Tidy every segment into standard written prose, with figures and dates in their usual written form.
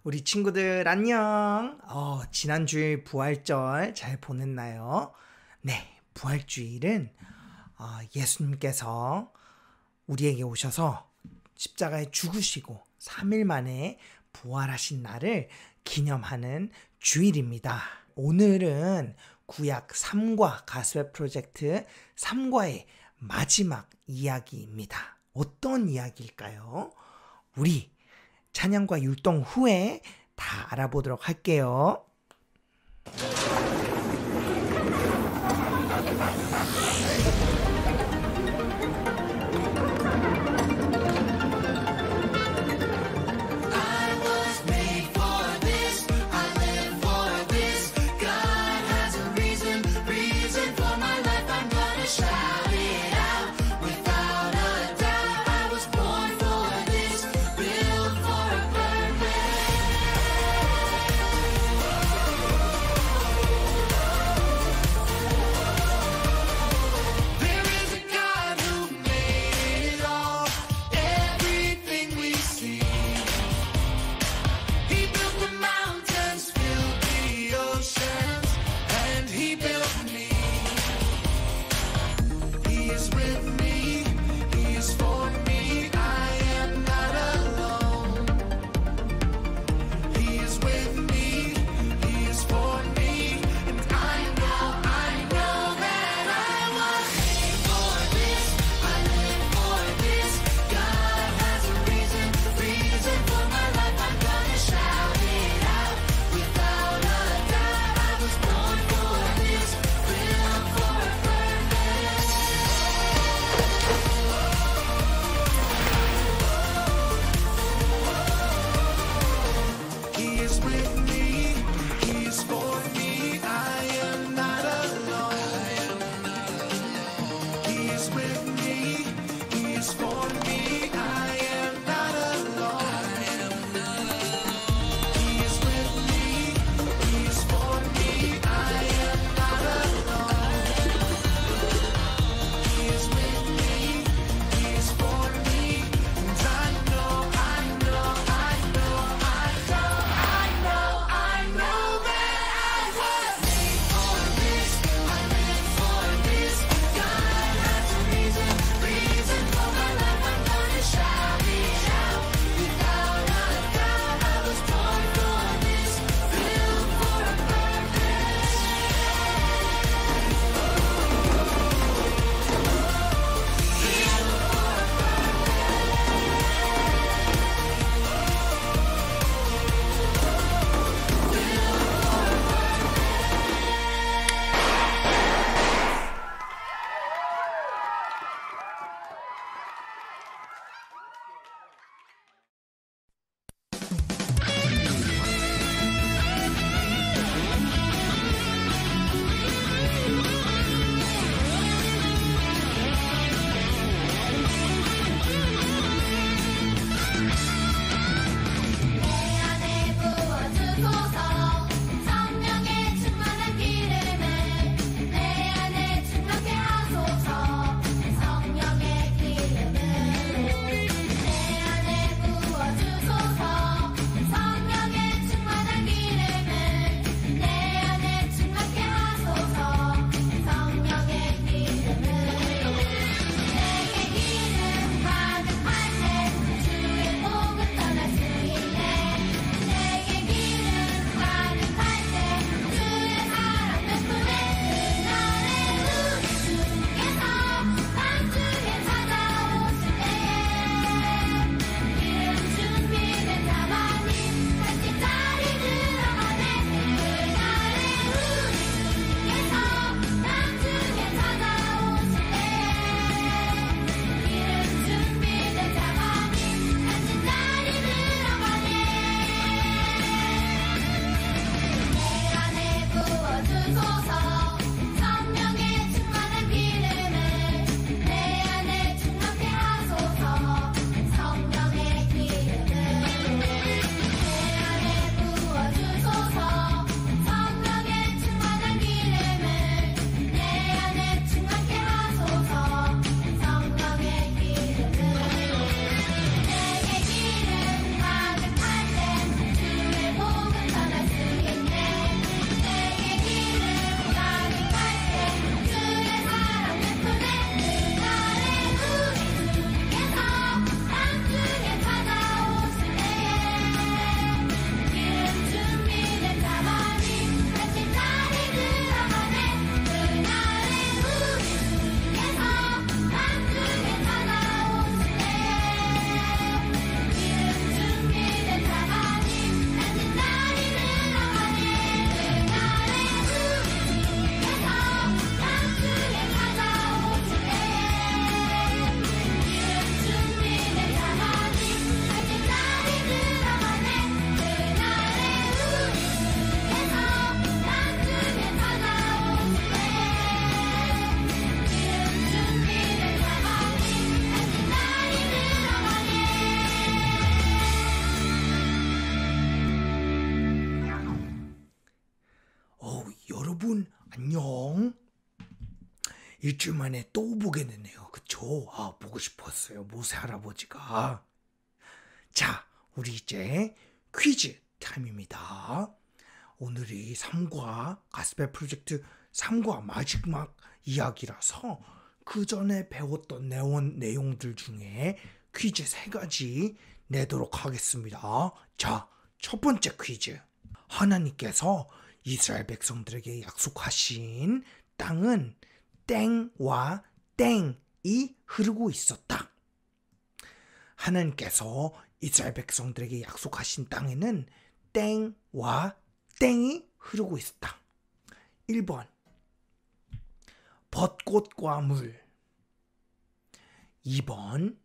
우리 친구들 안녕. 지난주일 부활절 잘 보냈나요? 네, 부활주일은 예수님께서 우리에게 오셔서 십자가에 죽으시고 3일 만에 부활하신 날을 기념하는 주일입니다. 오늘은 구약 3과 가스펠 프로젝트 3과의 마지막 이야기입니다. 어떤 이야기일까요? 우리 찬양과 율동 후에 다 알아보도록 할게요. 안녕. 일주일 만에 또 보게 되네요. 그쵸? 보고 싶었어요. 모세 할아버지가. 자, 우리 이제 퀴즈 타임입니다. 오늘이 3과 가스펠 프로젝트 3과 마지막 이야기라서 그 전에 배웠던 내용들 중에 퀴즈 3가지 내도록 하겠습니다. 자, 첫 번째 퀴즈. 하나님께서 이스라엘 백성들에게 약속하신 땅은 땡과 땡이 흐르고 있었다. 하나님께서 이스라엘 백성들에게 약속하신 땅에는 땡과 땡이 흐르고 있었다. 1번 벚꽃과 물, 2번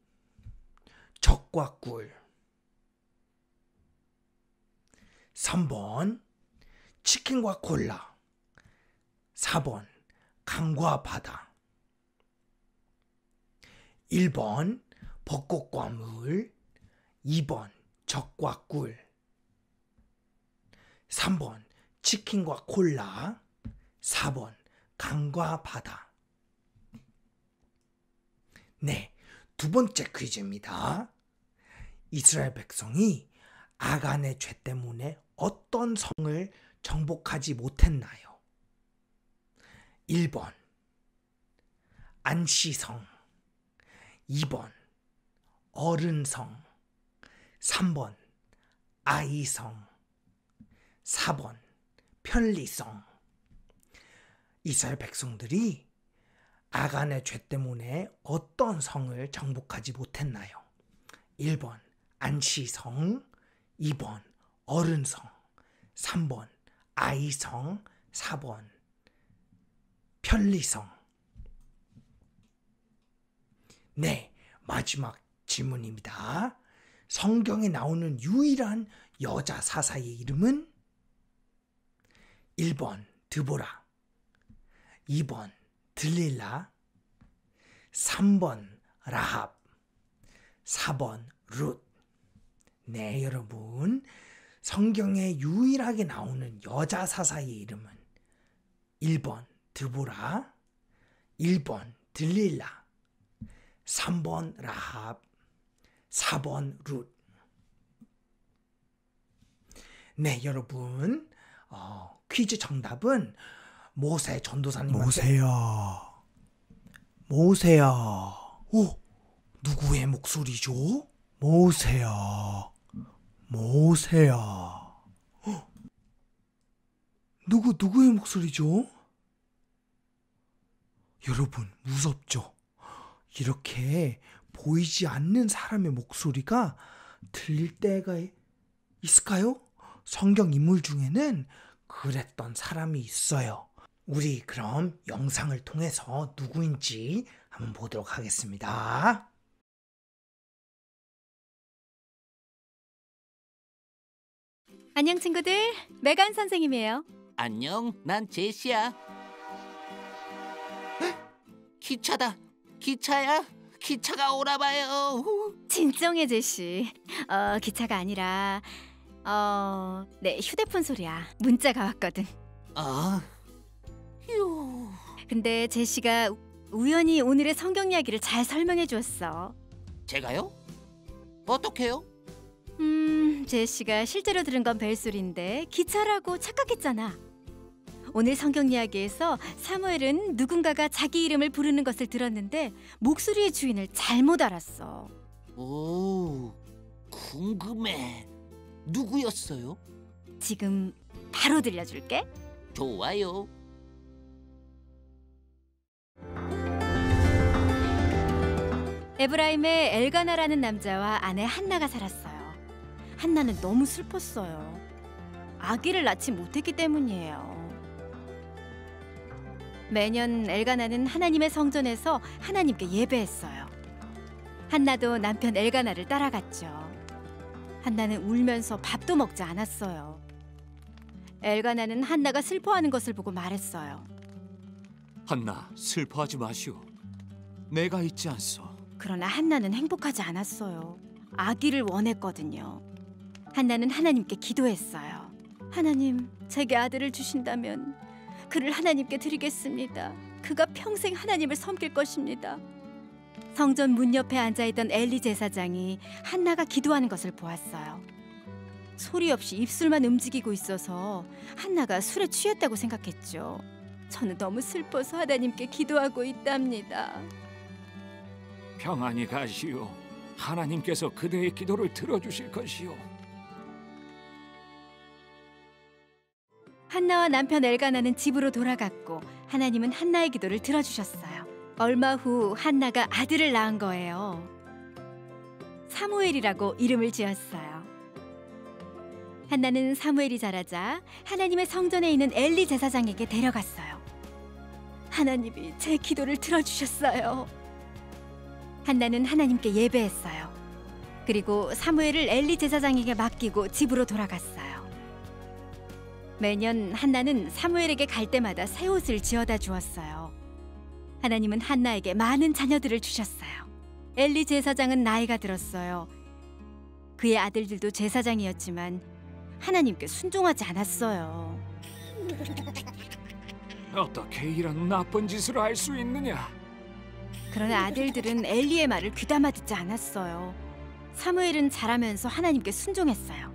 젖과 꿀, 3번 치킨과 콜라, 4번 강과 바다. 1번 벚꽃과 물, 2번 젖과 꿀, 3번 치킨과 콜라, 4번 강과 바다. 네, 두 번째 퀴즈입니다. 이스라엘 백성이 아간의 죄 때문에 어떤 성을 정복하지 못했나요? 1번 안시성, 2번 어른성, 3번 아이성, 4번 편리성. 이스라엘 백성들이 아간의 죄 때문에 어떤 성을 정복하지 못했나요? 1번 안시성, 2번 어른성, 3번 아이성, 4번 편리성. 네, 마지막 질문입니다. 성경에 나오는 유일한 여자 사사의 이름은 1번 드보라, 2번 들릴라, 3번 라합, 4번 룻. 네, 여러분, 성경에 유일하게 나오는 여자 사사의 이름은 1번 드보라, 1번 들릴라, 3번 라합, 4번 룻. 네, 여러분, 퀴즈 정답은 모세 전도사님한테. 모세야. 오, 누구의 목소리죠? 모세야. 누구의 목소리죠? 여러분, 무섭죠? 이렇게 보이지 않는 사람의 목소리가 들릴 때가 있을까요? 성경 인물 중에는 그랬던 사람이 있어요. 우리 그럼 영상을 통해서 누구인지 한번 보도록 하겠습니다. 안녕 친구들, 메간 선생님이에요. 안녕, 난 제시야. 기차다. 기차야. 기차가 오나봐요. 진정해 제시. 기차가 아니라 내 휴대폰 소리야. 문자가 왔거든. 휴. 근데 제시가 우연히 오늘의 성경 이야기를 잘 설명해 주었어. 제가요? 어떻게요? 제시가 실제로 들은 건 벨소리인데 기차라고 착각했잖아. 오늘 성경 이야기에서 사무엘은 누군가가 자기 이름을 부르는 것을 들었는데 목소리의 주인을 잘못 알았어. 오, 궁금해. 누구였어요? 지금 바로 들려줄게. 좋아요. 에브라임의 엘가나라는 남자와 아내 한나가 살았어요. 한나는 너무 슬펐어요. 아기를 낳지 못했기 때문이에요. 매년 엘가나는 하나님의 성전에서 하나님께 예배했어요. 한나도 남편 엘가나를 따라갔죠. 한나는 울면서 밥도 먹지 않았어요. 엘가나는 한나가 슬퍼하는 것을 보고 말했어요. 한나, 슬퍼하지 마시오. 내가 있지 않소. 그러나 한나는 행복하지 않았어요. 아기를 원했거든요. 한나는 하나님께 기도했어요. 하나님, 제게 아들을 주신다면 그를 하나님께 드리겠습니다. 그가 평생 하나님을 섬길 것입니다. 성전 문 옆에 앉아있던 엘리 제사장이 한나가 기도하는 것을 보았어요. 소리 없이 입술만 움직이고 있어서 한나가 술에 취했다고 생각했죠. 저는 너무 슬퍼서 하나님께 기도하고 있답니다. 평안히 가시오. 하나님께서 그대의 기도를 들어주실 것이오. 한나와 남편 엘가나는 집으로 돌아갔고 하나님은 한나의 기도를 들어주셨어요. 얼마 후 한나가 아들을 낳은 거예요. 사무엘이라고 이름을 지었어요. 한나는 사무엘이 자라자 하나님의 성전에 있는 엘리 제사장에게 데려갔어요. 하나님이 제 기도를 들어주셨어요. 한나는 하나님께 예배했어요. 그리고 사무엘을 엘리 제사장에게 맡기고 집으로 돌아갔어요. 매년 한나는 사무엘에게 갈 때마다 새 옷을 지어다 주었어요. 하나님은 한나에게 많은 자녀들을 주셨어요. 엘리 제사장은 나이가 들었어요. 그의 아들들도 제사장이었지만 하나님께 순종하지 않았어요. 어떻게 이런 나쁜 짓을 할 수 있느냐? 그러나 아들들은 엘리의 말을 귀담아 듣지 않았어요. 사무엘은 자라면서 하나님께 순종했어요.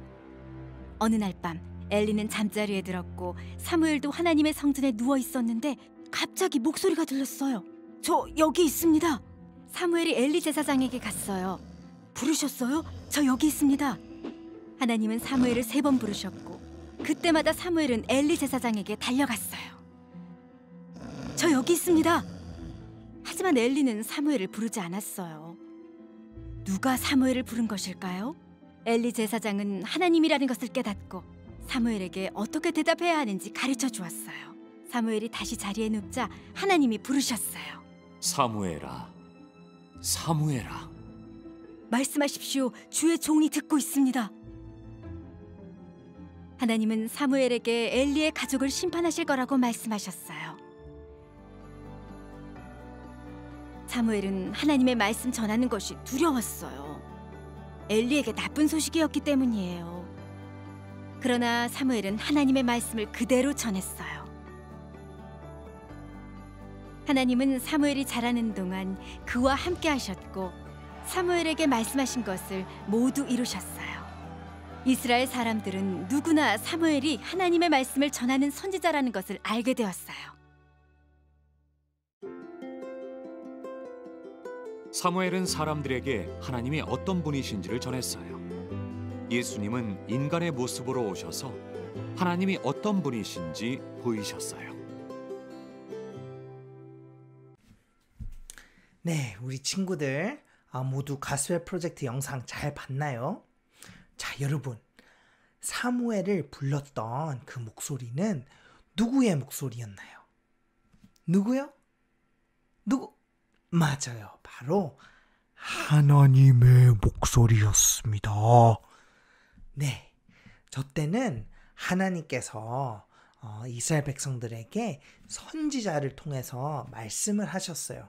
어느 날 밤 엘리는 잠자리에 들었고 사무엘도 하나님의 성전에 누워 있었는데 갑자기 목소리가 들렸어요. 저 여기 있습니다. 사무엘이 엘리 제사장에게 갔어요. 부르셨어요? 저 여기 있습니다. 하나님은 사무엘을 3번 부르셨고 그때마다 사무엘은 엘리 제사장에게 달려갔어요. 저 여기 있습니다. 하지만 엘리는 사무엘을 부르지 않았어요. 누가 사무엘을 부른 것일까요? 엘리 제사장은 하나님이라는 것을 깨닫고 사무엘에게 어떻게 대답해야 하는지 가르쳐 주었어요. 사무엘이 다시 자리에 눕자 하나님이 부르셨어요. 사무엘아, 사무엘아. 말씀하십시오. 주의 종이 듣고 있습니다. 하나님은 사무엘에게 엘리의 가족을 심판하실 거라고 말씀하셨어요. 사무엘은 하나님의 말씀 전하는 것이 두려웠어요. 엘리에게 나쁜 소식이었기 때문이에요. 그러나 사무엘은 하나님의 말씀을 그대로 전했어요. 하나님은 사무엘이 자라는 동안 그와 함께 하셨고 사무엘에게 말씀하신 것을 모두 이루셨어요. 이스라엘 사람들은 누구나 사무엘이 하나님의 말씀을 전하는 선지자라는 것을 알게 되었어요. 사무엘은 사람들에게 하나님이 어떤 분이신지를 전했어요. 예수님은 인간의 모습으로 오셔서 하나님이 어떤 분이신지 보이셨어요. 네, 우리 친구들 모두 가스펠 프로젝트 영상 잘 봤나요? 자, 여러분, 사무엘을 불렀던 그 목소리는 누구의 목소리였나요? 누구요? 누구? 맞아요. 바로 하나님의 목소리였습니다. 네, 저 때는 하나님께서 이스라엘 백성들에게 선지자를 통해서 말씀을 하셨어요.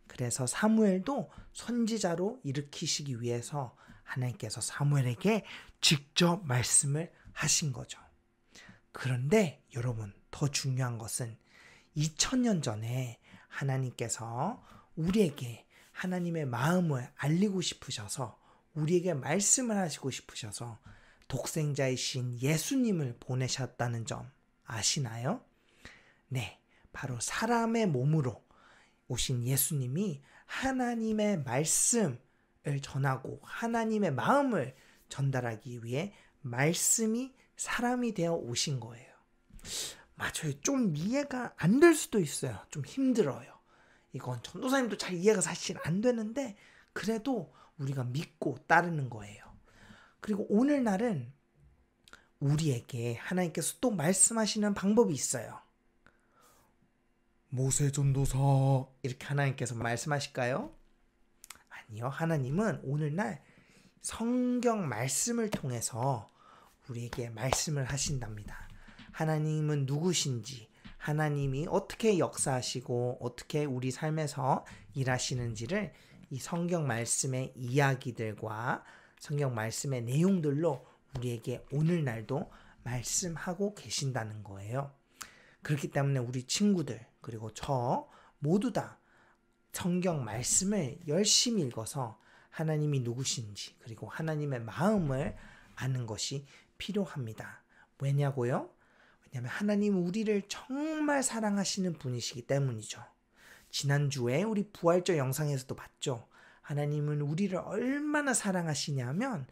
그래서 사무엘도 선지자로 일으키시기 위해서 하나님께서 사무엘에게 직접 말씀을 하신 거죠. 그런데 여러분, 더 중요한 것은 2000년 전에 하나님께서 우리에게 하나님의 마음을 알리고 싶으셔서 우리에게 말씀을 하시고 싶으셔서 독생자이신 예수님을 보내셨다는 점 아시나요? 네, 바로 사람의 몸으로 오신 예수님이 하나님의 말씀을 전하고 하나님의 마음을 전달하기 위해 말씀이 사람이 되어 오신 거예요. 맞아요. 좀 이해가 안 될 수도 있어요. 좀 힘들어요. 이건 전도사님도 잘 이해가 사실 안 되는데 그래도 우리가 믿고 따르는 거예요. 그리고 오늘날은 우리에게 하나님께서 또 말씀하시는 방법이 있어요. 모세 전도사 이렇게 하나님께서 말씀하실까요? 아니요. 하나님은 오늘날 성경 말씀을 통해서 우리에게 말씀을 하신답니다. 하나님은 누구신지, 하나님이 어떻게 역사하시고 어떻게 우리 삶에서 일하시는지를 이 성경 말씀의 이야기들과 성경 말씀의 내용들로 우리에게 오늘날도 말씀하고 계신다는 거예요. 그렇기 때문에 우리 친구들 그리고 저 모두 다 성경 말씀을 열심히 읽어서 하나님이 누구신지 그리고 하나님의 마음을 아는 것이 필요합니다. 왜냐고요? 왜냐하면 하나님은 우리를 정말 사랑하시는 분이시기 때문이죠. 지난주에 우리 부활절 영상에서도 봤죠. 하나님은 우리를 얼마나 사랑하시냐면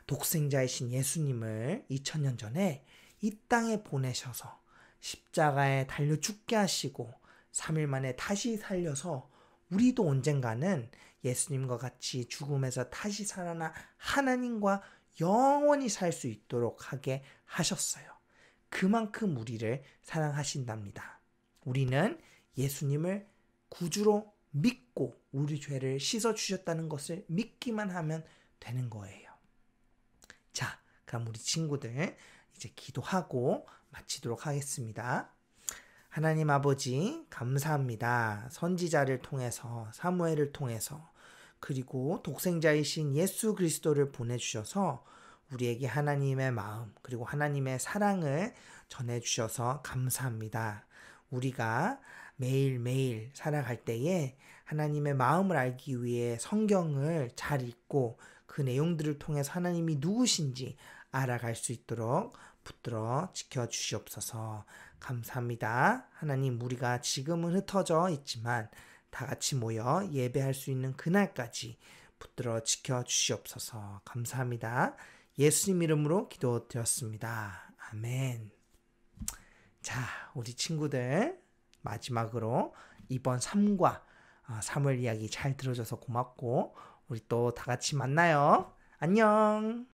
독생자이신 예수님을 2000년 전에 이 땅에 보내셔서 십자가에 달려 죽게 하시고 3일 만에 다시 살려서 우리도 언젠가는 예수님과 같이 죽음에서 다시 살아나 하나님과 영원히 살 수 있도록 하게 하셨어요. 그만큼 우리를 사랑하신답니다. 우리는 예수님을 구주로 믿고 우리 죄를 씻어주셨다는 것을 믿기만 하면 되는 거예요. 자, 그럼 우리 친구들 이제 기도하고 마치도록 하겠습니다. 하나님 아버지 감사합니다. 선지자를 통해서 사무엘을 통해서 그리고 독생자이신 예수 그리스도를 보내주셔서 우리에게 하나님의 마음 그리고 하나님의 사랑을 전해주셔서 감사합니다. 우리가 매일매일 살아갈 때에 하나님의 마음을 알기 위해 성경을 잘 읽고 그 내용들을 통해서 하나님이 누구신지 알아갈 수 있도록 붙들어 지켜주시옵소서. 감사합니다. 하나님, 우리가 지금은 흩어져 있지만 다 같이 모여 예배할 수 있는 그날까지 붙들어 지켜주시옵소서. 감사합니다. 예수님 이름으로 기도드렸습니다. 아멘. 자, 우리 친구들 마지막으로 이번 3과 사무엘 이야기 잘 들어줘서 고맙고 우리 또 다 같이 만나요. 안녕.